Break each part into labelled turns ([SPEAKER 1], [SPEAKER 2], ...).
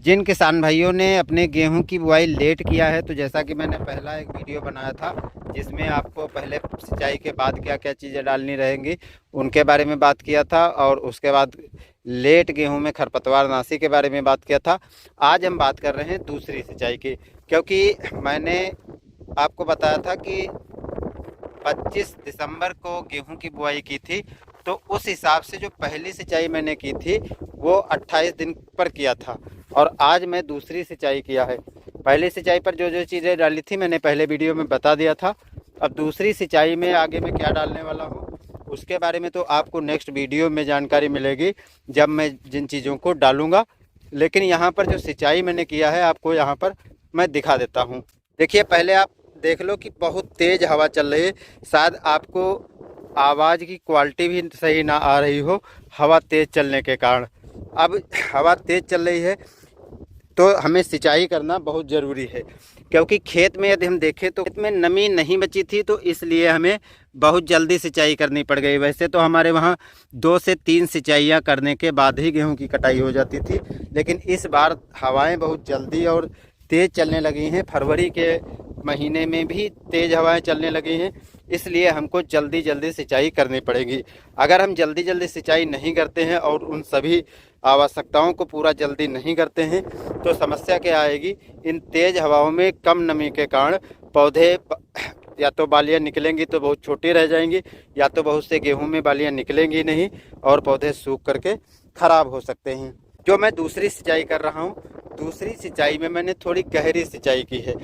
[SPEAKER 1] जिन किसान भाइयों ने अपने गेहूं की बुआई लेट किया है, तो जैसा कि मैंने पहला एक वीडियो बनाया था जिसमें आपको पहले सिंचाई के बाद क्या क्या चीज़ें डालनी रहेंगी उनके बारे में बात किया था, और उसके बाद लेट गेहूं में खरपतवार नाशी के बारे में बात किया था। आज हम बात कर रहे हैं दूसरी सिंचाई की, क्योंकि मैंने आपको बताया था कि 25 दिसंबर को गेहूं की बुआई की थी, तो उस हिसाब से जो पहली सिंचाई मैंने की थी वो 28 दिन पर किया था, और आज मैं दूसरी सिंचाई किया है। पहली सिंचाई पर जो जो चीज़ें डाली थी मैंने पहले वीडियो में बता दिया था। अब दूसरी सिंचाई में आगे मैं क्या डालने वाला हूँ उसके बारे में तो आपको नेक्स्ट वीडियो में जानकारी मिलेगी जब मैं जिन चीज़ों को डालूँगा। लेकिन यहाँ पर जो सिंचाई मैंने किया है आपको यहाँ पर मैं दिखा देता हूँ। देखिए, पहले आप देख लो कि बहुत तेज़ हवा चल रही है। शायद आपको आवाज़ की क्वालिटी भी सही ना आ रही हो हवा तेज़ चलने के कारण। अब हवा तेज़ चल रही है तो हमें सिंचाई करना बहुत ज़रूरी है, क्योंकि खेत में यदि हम देखें तो खेत में नमी नहीं बची थी, तो इसलिए हमें बहुत जल्दी सिंचाई करनी पड़ गई। वैसे तो हमारे वहाँ 2 से 3 सिंचाइयाँ करने के बाद ही गेहूं की कटाई हो जाती थी, लेकिन इस बार हवाएं बहुत जल्दी और तेज़ चलने लगी हैं। फरवरी के महीने में भी तेज़ हवाएं चलने लगी हैं, इसलिए हमको जल्दी जल्दी सिंचाई करनी पड़ेगी। अगर हम जल्दी जल्दी सिंचाई नहीं करते हैं और उन सभी आवश्यकताओं को पूरा जल्दी नहीं करते हैं तो समस्या क्या आएगी, इन तेज़ हवाओं में कम नमी के कारण पौधे या तो बालियाँ निकलेंगी तो बहुत छोटी रह जाएंगी, या तो बहुत से गेहूं में बालियाँ निकलेंगी नहीं और पौधे सूख करके ख़राब हो सकते हैं। जो मैं दूसरी सिंचाई कर रहा हूँ, दूसरी सिंचाई में मैंने थोड़ी गहरी सिंचाई की है।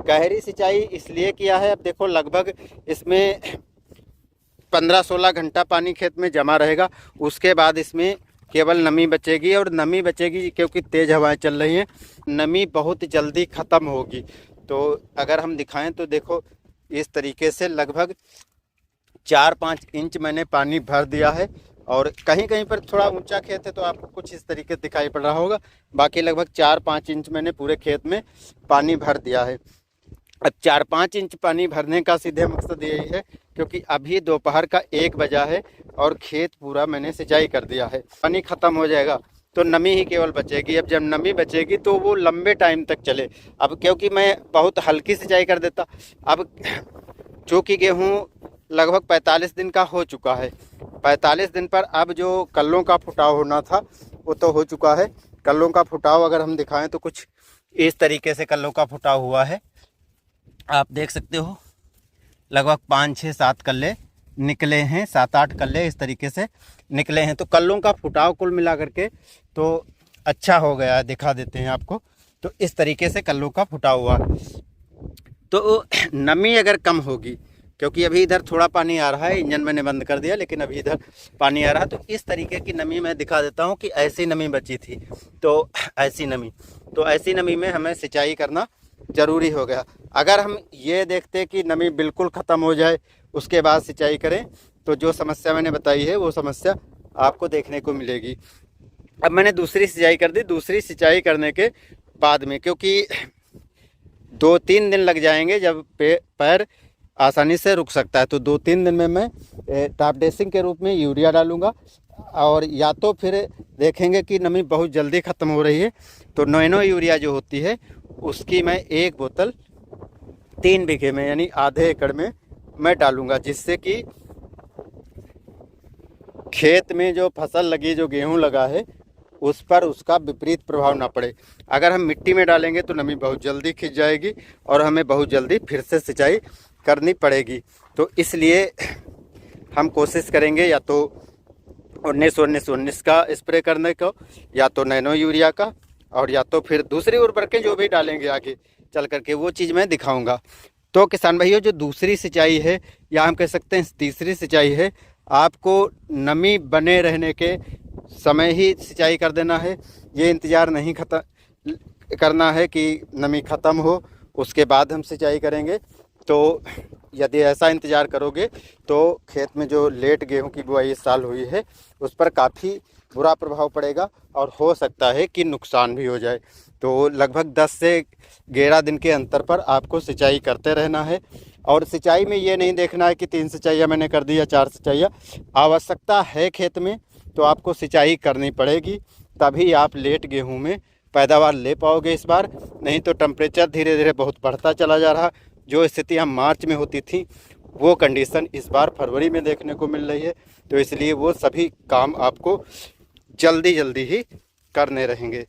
[SPEAKER 1] गहरी सिंचाई इसलिए किया है, अब देखो लगभग इसमें 15-16 घंटा पानी खेत में जमा रहेगा, उसके बाद इसमें केवल नमी बचेगी, और नमी बचेगी क्योंकि तेज़ हवाएं चल रही हैं, नमी बहुत जल्दी ख़त्म होगी। तो अगर हम दिखाएं तो देखो इस तरीके से लगभग 4-5 इंच मैंने पानी भर दिया है, और कहीं कहीं पर थोड़ा ऊंचा खेत है तो आपको कुछ इस तरीके से दिखाई पड़ रहा होगा। बाकी लगभग 4-5 इंच मैंने पूरे खेत में पानी भर दिया है। अब 4-5 इंच पानी भरने का सीधे मकसद यही है क्योंकि अभी दोपहर का 1 बजा है और खेत पूरा मैंने सिंचाई कर दिया है। पानी ख़त्म हो जाएगा तो नमी ही केवल बचेगी। अब जब नमी बचेगी तो वो लंबे टाइम तक चले। अब क्योंकि मैं बहुत हल्की सिंचाई कर देता, अब चूँकि गेहूँ लगभग 45 दिन का हो चुका है, 45 दिन पर अब जो कल्लों का फुटाव होना था वो तो हो चुका है। कल्लों का फुटाव अगर हम दिखाएं तो कुछ इस तरीके से कल्लों का फुटाव हुआ है, आप देख सकते हो। लगभग 5-6-7 कल्ले निकले हैं, 7-8 कल्ले इस तरीके से निकले हैं। तो कल्लों का फुटाव कुल मिला करके तो अच्छा हो गया है, दिखा देते हैं आपको। तो इस तरीके से कल्लों का फुटाव हुआ। तो नमी अगर कम होगी, क्योंकि अभी इधर थोड़ा पानी आ रहा है, इंजन मैंने बंद कर दिया लेकिन अभी इधर पानी आ रहा है, तो इस तरीके की नमी मैं दिखा देता हूँ कि ऐसी नमी बची थी। तो ऐसी नमी में हमें सिंचाई करना ज़रूरी हो गया। अगर हम ये देखते कि नमी बिल्कुल ख़त्म हो जाए उसके बाद सिंचाई करें तो जो समस्या मैंने बताई है वो समस्या आपको देखने को मिलेगी। अब मैंने दूसरी सिंचाई कर दी। दूसरी सिंचाई करने के बाद में क्योंकि 2-3 दिन लग जाएंगे, जब पैर आसानी से रुक सकता है, तो 2-3 दिन में मैं टॉप ड्रेसिंग के रूप में यूरिया डालूंगा, और या तो फिर देखेंगे कि नमी बहुत जल्दी ख़त्म हो रही है तो नैनो यूरिया जो होती है उसकी मैं 1 बोतल 3 बीघे में यानी आधे एकड़ में मैं डालूंगा, जिससे कि खेत में जो फसल लगी, जो गेहूं लगा है, उस पर उसका विपरीत प्रभाव ना पड़े। अगर हम मिट्टी में डालेंगे तो नमी बहुत जल्दी खिंच जाएगी और हमें बहुत जल्दी फिर से सिंचाई करनी पड़ेगी। तो इसलिए हम कोशिश करेंगे या तो 19-19-19 का स्प्रे करने को, या तो नैनो यूरिया का, और या तो फिर दूसरी उर्वरकें जो भी डालेंगे आगे चल करके वो चीज़ मैं दिखाऊंगा। तो किसान भाइयों, जो दूसरी सिंचाई है या हम कह सकते हैं तीसरी सिंचाई है, आपको नमी बने रहने के समय ही सिंचाई कर देना है। ये इंतज़ार नहीं करना है कि नमी ख़त्म हो उसके बाद हम सिंचाई करेंगे। तो यदि ऐसा इंतज़ार करोगे तो खेत में जो लेट गेहूं की बुआई इस साल हुई है उस पर काफ़ी बुरा प्रभाव पड़ेगा और हो सकता है कि नुकसान भी हो जाए। तो लगभग 10 से 11 दिन के अंतर पर आपको सिंचाई करते रहना है। और सिंचाई में ये नहीं देखना है कि 3 सिंचाइयाँ मैंने कर दी या 4 सिंचाइयाँ। आवश्यकता है खेत में तो आपको सिंचाई करनी पड़ेगी, तभी आप लेट गेहूं में पैदावार ले पाओगे इस बार। नहीं तो टेम्परेचर धीरे धीरे बहुत बढ़ता चला जा रहा। जो स्थितियाँ मार्च में होती थी वो कंडीशन इस बार फरवरी में देखने को मिल रही है। तो इसलिए वो सभी काम आपको जल्दी जल्दी ही करने रहेंगे।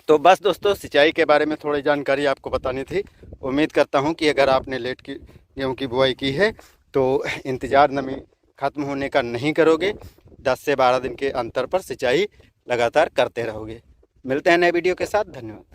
[SPEAKER 1] तो बस दोस्तों, सिंचाई के बारे में थोड़ी जानकारी आपको बतानी थी। उम्मीद करता हूँ कि अगर आपने लेट की गेहूँ की बुआई की है तो इंतज़ार नमी ख़त्म होने का नहीं करोगे। 10 से 12 दिन के अंतर पर सिंचाई लगातार करते रहोगे। मिलते हैं नए वीडियो के साथ। धन्यवाद।